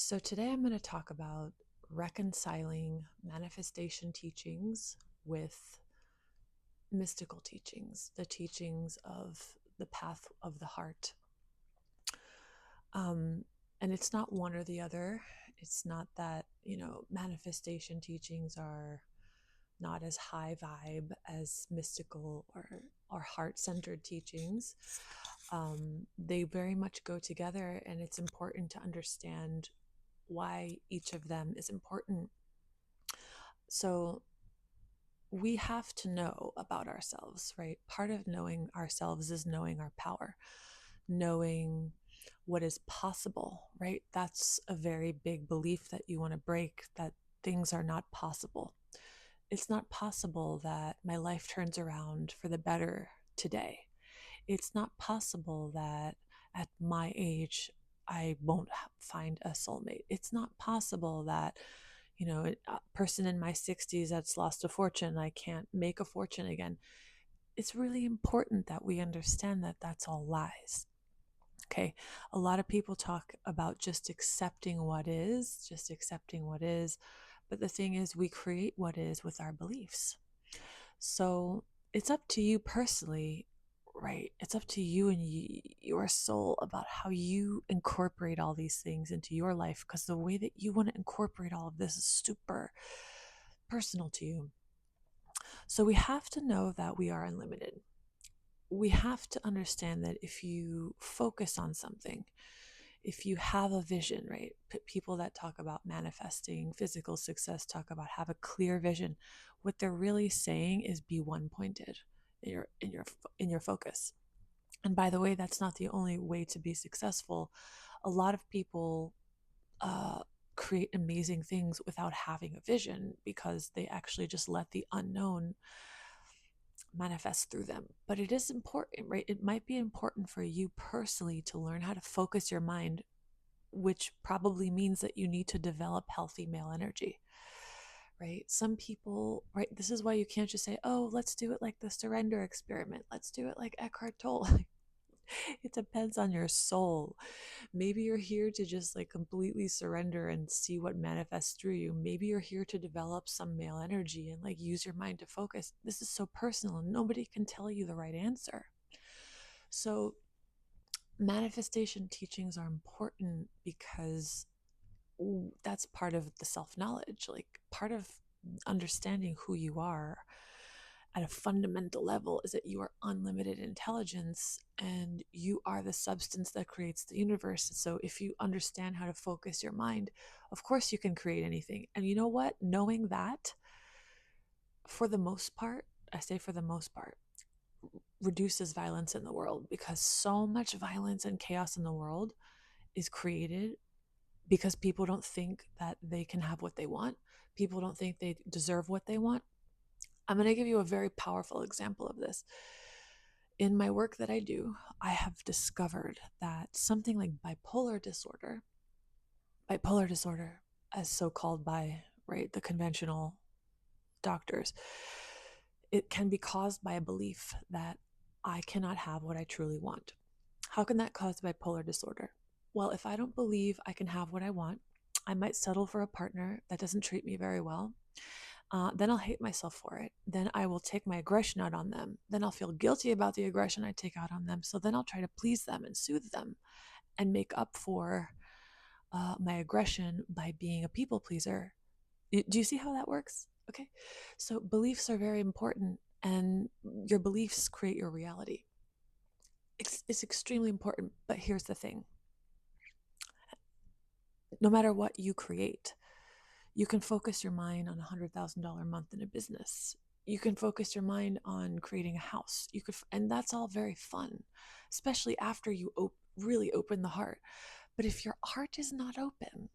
So, today I'm going to talk about reconciling manifestation teachings with mystical teachings, the teachings of the path of the heart. Um, and it's not one or the other. It's not that, manifestation teachings are not as high vibe as mystical or heart-centered teachings. They very much go together, and it's important to understand why each of them is important. So we have to know about ourselves, right? Part of knowing ourselves is knowing our power, knowing what is possible, right? That's a very big belief that you want to break, that things are not possible. It's not possible that my life turns around for the better today. It's not possible that at my age I won't find a soulmate. It's not possible that, a person in my 60s that's lost a fortune, I can't make a fortune again. It's really important that we understand that that's all lies. Okay. A lot of people talk about just accepting what is, just accepting what is. But the thing is, we create what is with our beliefs. So it's up to you personally, right? It's up to you and your soul about how you incorporate all these things into your life, because the way that you want to incorporate all of this is super personal to you. So we have to know that we are unlimited. We have to understand that if you focus on something, if you have a vision, right? People that talk about manifesting physical success talk about have a clear vision. What they're really saying is be one pointed in your focus. And by the way, that's not the only way to be successful. A lot of people uh, create amazing things without having a vision because they actually just let the unknown manifest through them. But it is important, right? It might be important for you personally to learn how to focus your mind, which probably means that you need to develop healthy male energy, right? Some people, right? This is why you can't just say, oh, let's do it like the surrender experiment. Let's do it like Eckhart Tolle. It depends on your soul. Maybe you're here to just like completely surrender and see what manifests through you. Maybe you're here to develop some male energy and like use your mind to focus. This is so personal and nobody can tell you the right answer. So manifestation teachings are important because that's part of the self-knowledge, like part of understanding who you are at a fundamental level is that you are unlimited intelligence and you are the substance that creates the universe. So if you understand how to focus your mind, of course you can create anything. And you know what? Knowing that, for the most part, I say for the most part, reduces violence in the world, because so much violence and chaos in the world is created because people don't think that they can have what they want. People don't think they deserve what they want. I'm going to give you a very powerful example of this. In my work that I do, I have discovered that something like bipolar disorder, as so called by, right, the conventional doctors, it can be caused by a belief that I cannot have what I truly want. How can that cause bipolar disorder? Well, if I don't believe I can have what I want, I might settle for a partner that doesn't treat me very well. Then I'll hate myself for it. Then I will take my aggression out on them. Then I'll feel guilty about the aggression I take out on them. So then I'll try to please them and soothe them and make up for my aggression by being a people pleaser. Do you see how that works? Okay. So beliefs are very important, and your beliefs create your reality. It's extremely important. But here's the thing: no matter what you create, you can focus your mind on $100,000 a month in a business. You can focus your mind on creating a house. And that's all very fun, especially after you really open the heart. But if your heart is not open,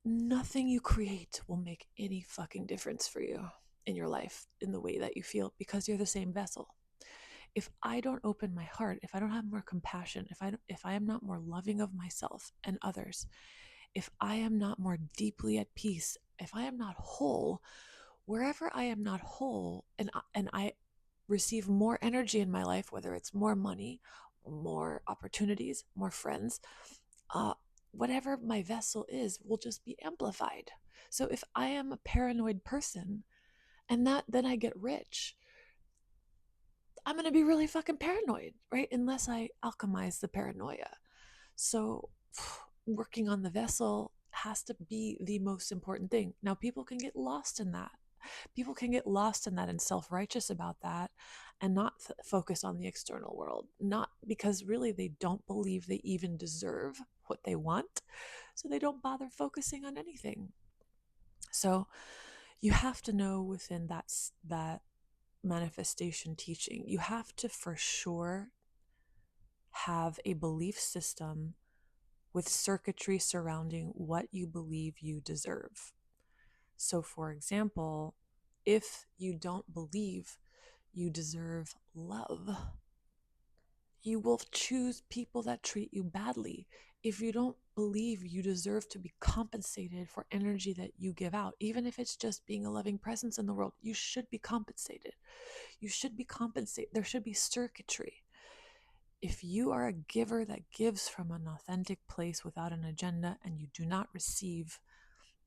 nothing you create will make any fucking difference for you in your life, in the way that you feel, because you're the same vessel. If I don't open my heart, if I don't have more compassion, if I am not more loving of myself and others, if I am not more deeply at peace, if I am not whole, wherever I am not whole, and I receive more energy in my life, whether it's more money, more opportunities, more friends, whatever my vessel is will just be amplified. So if I am a paranoid person and that then I get rich, I'm going to be really fucking paranoid, right? Unless I alchemize the paranoia. So working on the vessel has to be the most important thing. Now, people can get lost in that. People can get lost in that and self-righteous about that and not focus on the external world, not because really they don't believe they even deserve what they want, so they don't bother focusing on anything. So you have to know within that manifestation teaching, you have to for sure have a belief system with circuitry surrounding what you believe you deserve. So, for example, if you don't believe you deserve love, you will choose people that treat you badly. If you don't believe you deserve to be compensated for energy that you give out, even if it's just being a loving presence in the world, you should be compensated. You should be compensated. There should be circuitry. If you are a giver that gives from an authentic place without an agenda and you do not receive,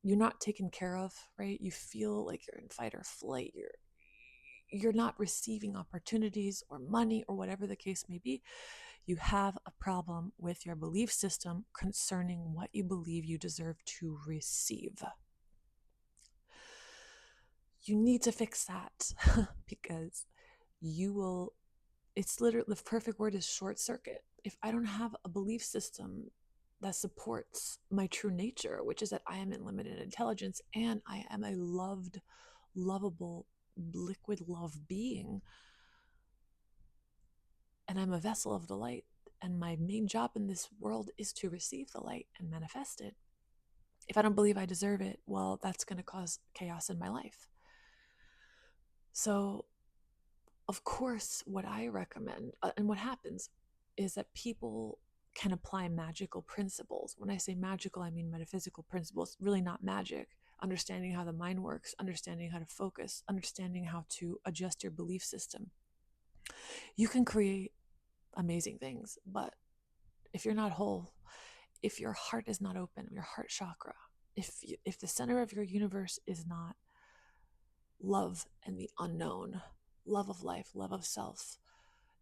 you're not taken care of, right? You feel like you're in fight or flight. You're not receiving opportunities or money or whatever the case may be. You have a problem with your belief system concerning what you believe you deserve to receive. You need to fix that because you will, it's literally, the perfect word is short circuit. If I don't have a belief system that supports my true nature, which is that I am unlimited intelligence and I am a loved, lovable, liquid love being, and I'm a vessel of the light, and my main job in this world is to receive the light and manifest it. If I don't believe I deserve it, well, that's going to cause chaos in my life. So, of course, what I recommend, and what happens, is that people can apply magical principles. When I say magical, I mean metaphysical principles, really not magic. Understanding how the mind works, understanding how to focus, understanding how to adjust your belief system. You can create amazing things, but if you're not whole, if your heart is not open, your heart chakra, if the center of your universe is not love and the unknown, love of life, love of self,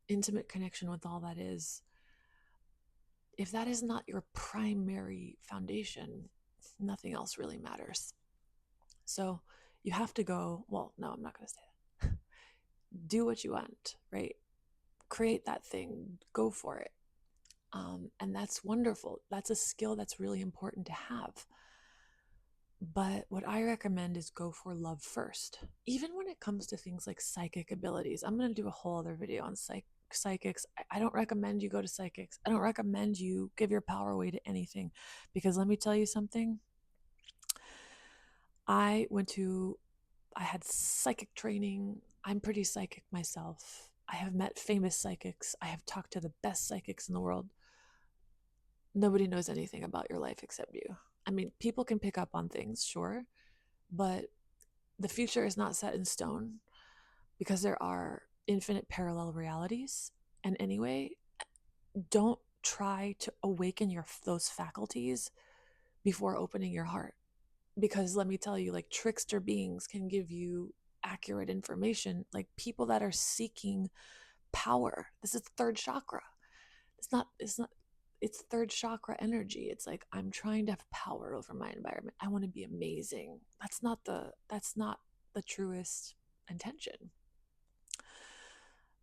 intimate connection with all that is, if that is not your primary foundation, nothing else really matters. So you have to go, well, no, I'm not going to say that. Do what you want, right? Create that thing, go for it. And that's wonderful. That's a skill that's really important to have. But what I recommend is go for love first. Even when it comes to things like psychic abilities, I'm going to do a whole other video on psychics. I don't recommend you go to psychics. I don't recommend you give your power away to anything, because let me tell you something. I had psychic training. I'm pretty psychic myself. I have met famous psychics. I have talked to the best psychics in the world. Nobody knows anything about your life except you. I mean, people can pick up on things, sure, but the future is not set in stone because there are infinite parallel realities. And anyway, don't try to awaken those faculties before opening your heart, because let me tell you, like, trickster beings can give you accurate information. Like, people that are seeking power, this is third chakra. It's third chakra energy. It's like, I'm trying to have power over my environment. I want to be amazing. That's not the truest intention.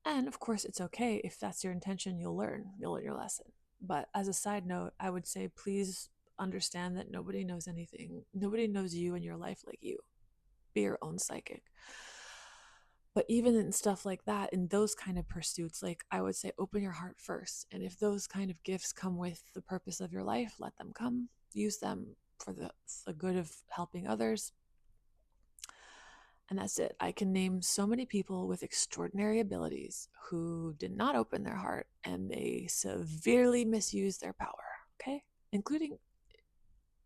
And of course, it's okay if that's your intention. You'll learn your lesson. But as a side note, I would say, please understand that nobody knows anything. Nobody knows you and your life like you. Be your own psychic. But even in stuff like that, in those kind of pursuits, like, I would say, open your heart first. And if those kind of gifts come with the purpose of your life, let them come. Use them for the good of helping others. And that's it. I can name so many people with extraordinary abilities who did not open their heart and they severely misused their power, okay? Including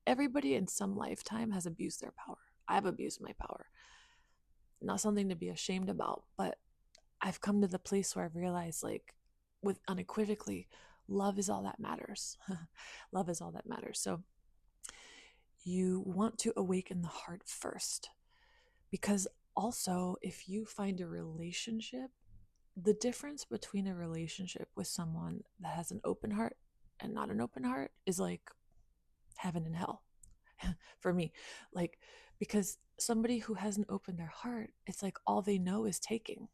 everybody in some lifetime has abused their power. I've abused my power. Not something to be ashamed about, but I've come to the place where I've realized, like, with unequivocally, Love is all that matters. Love is all that matters. So you want to awaken the heart first, because also if you find a relationship, the difference between a relationship with someone that has an open heart and not an open heart is like heaven and hell for me. Like, because somebody who hasn't opened their heart, it's like all they know is taking.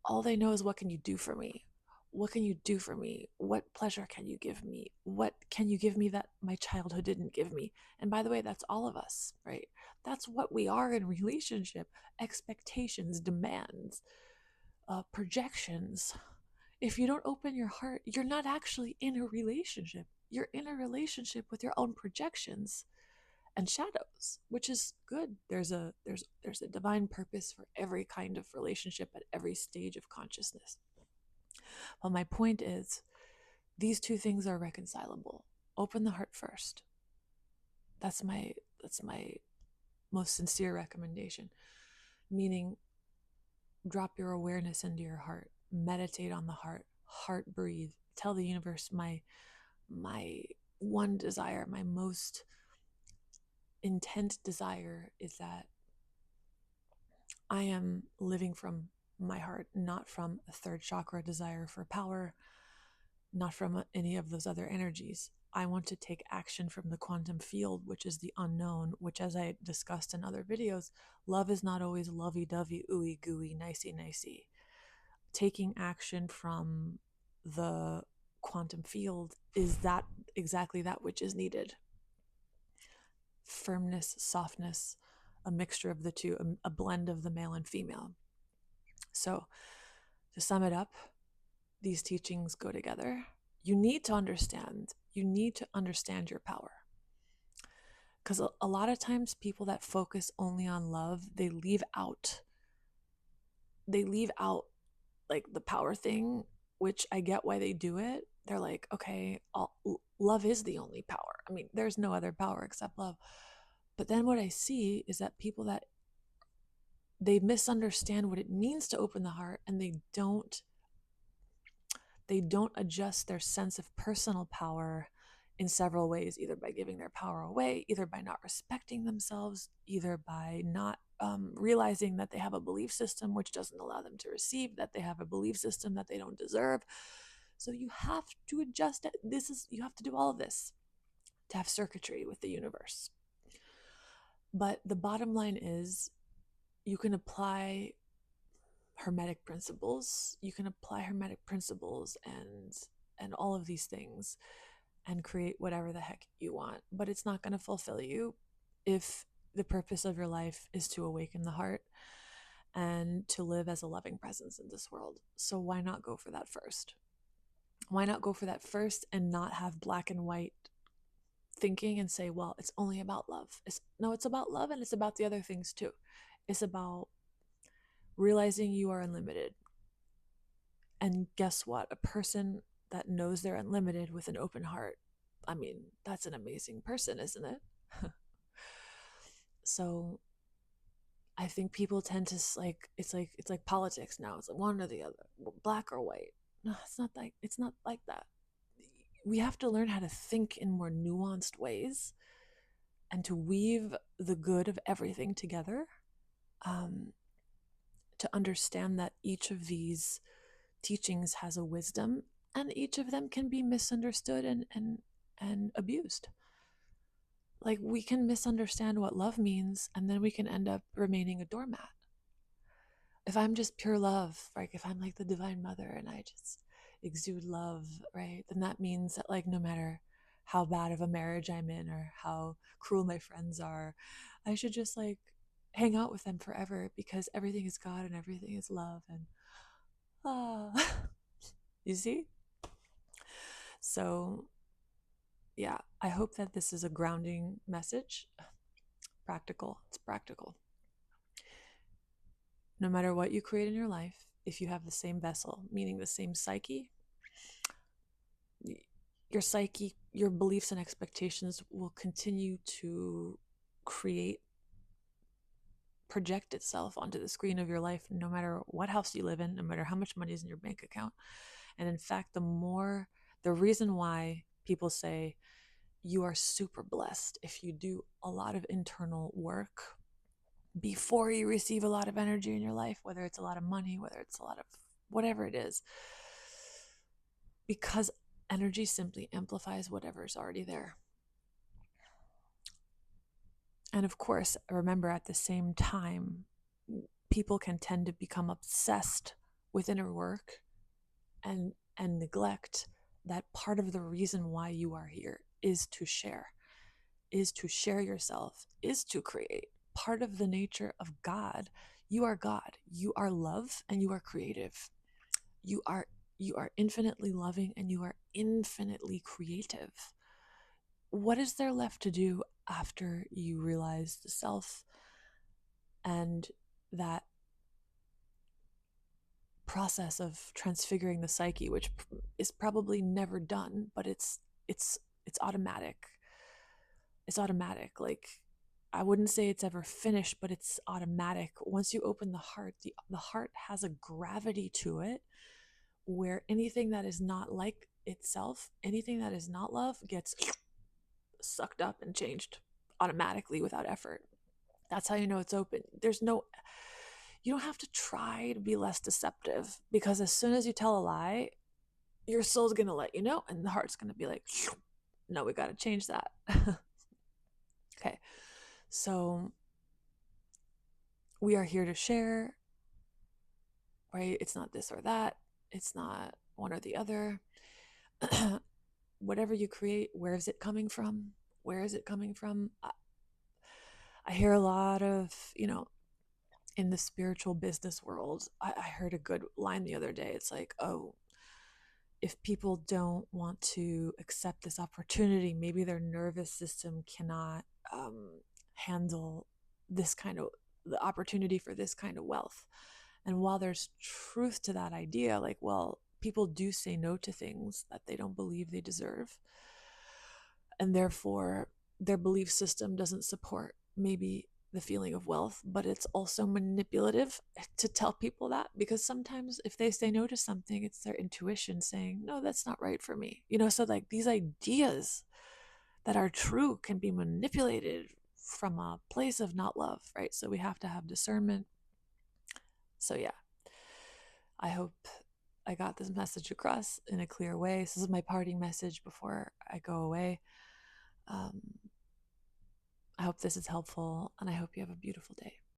All they know is, what can you do for me? What can you do for me? What pleasure can you give me? What can you give me that my childhood didn't give me? And by the way, that's all of us, right? That's what we are in relationship. Expectations, demands, projections. If you don't open your heart, you're not actually in a relationship. You're in a relationship with your own projections and shadows, which is good. There's a divine purpose for every kind of relationship at every stage of consciousness. But my point is, these two things are reconcilable. Open the heart first. That's my most sincere recommendation. Meaning, drop your awareness into your heart. Meditate on the heart breathe. Tell the universe, my one desire, my most intent desire is that I am living from my heart, not from a third chakra desire for power, not from any of those other energies. I want to take action from the quantum field, which is the unknown, which, as I discussed in other videos, love is not always lovey-dovey, ooey gooey, nicey. Taking action from the quantum field is that exactly that which is needed. Firmness, softness, a mixture of the two, a blend of the male and female. So, to sum it up, these teachings go together. You need to understand your power. Because a lot of times people that focus only on love, they leave out like the power thing, which I get why they do it. They're like, okay, love is the only power. I mean, there's no other power except love. But then what I see is that people that they misunderstand what it means to open the heart, and they don't adjust their sense of personal power in several ways, either by giving their power away, either by not respecting themselves, either by not realizing that they have a belief system which doesn't allow them to receive, that they have a belief system that they don't deserve. So you have to adjust it. You have to do all of this to have circuitry with the universe. But the bottom line is, you can apply hermetic principles. You can apply hermetic principles and all of these things and create whatever the heck you want, but it's not going to fulfill you if the purpose of your life is to awaken the heart and to live as a loving presence in this world. So why not go for that first? Why not go for that first and not have black and white thinking and say, well, it's only about love. No, it's about love, and it's about the other things too. It's about realizing you are unlimited. And guess what? A person that knows they're unlimited with an open heart, I mean, that's an amazing person, isn't it? So I think people tend to it's like politics now. It's like one or the other, black or white. No, it's not like that. We have to learn how to think in more nuanced ways and to weave the good of everything together, to understand that each of these teachings has a wisdom, and each of them can be misunderstood and abused. Like, we can misunderstand what love means, and then we can end up remaining a doormat. If I'm just pure love, like if I'm like the Divine Mother and I just exude love, right, then that means that, like, no matter how bad of a marriage I'm in or how cruel my friends are, I should just like hang out with them forever because everything is God and everything is love. And you see? So yeah, I hope that this is a grounding message. Practical. It's practical. No matter what you create in your life, if you have the same vessel, meaning the same psyche, your psyche, your beliefs and expectations will continue to project itself onto the screen of your life, no matter what house you live in, no matter how much money is in your bank account. And in fact, the more The reason why people say you are super blessed if you do a lot of internal work before you receive a lot of energy in your life, whether it's a lot of money, whether it's a lot of whatever it is, because energy simply amplifies whatever's already there. And of course, remember at the same time, people can tend to become obsessed with inner work and neglect that part of the reason why you are here is to share yourself, is to create. Part of the nature of God, you are God, you are love, and you are creative. You are infinitely loving and you are infinitely creative. What is there left to do after you realize the self and that process of transfiguring the psyche, which is probably never done, but it's automatic. It's automatic. Like, I wouldn't say it's ever finished, but it's automatic. Once you open the heart has a gravity to it where anything that is not like itself, anything that is not love, gets sucked up and changed automatically without effort. That's how you know it's open. You don't have to try to be less deceptive, because as soon as you tell a lie, your soul's going to let you know, and the heart's going to be like, no, we got to change that. Okay. So we are here to share, right? It's not this or that. It's not one or the other. Whatever you create, where is it coming from? Where is it coming from? I hear a lot of, in the spiritual business world, I heard a good line the other day. It's like, oh, if people don't want to accept this opportunity, maybe their nervous system cannot handle this kind of the opportunity for this kind of wealth. And while there's truth to that idea, like, well, people do say no to things that they don't believe they deserve, and therefore their belief system doesn't support maybe the feeling of wealth, but it's also manipulative to tell people that, because sometimes if they say no to something, it's their intuition saying, no, that's not right for me. So like these ideas that are true can be manipulated from a place of not love, right? So we have to have discernment. So yeah, I hope I got this message across in a clear way. This is my parting message before I go away. I hope this is helpful, and I hope you have a beautiful day.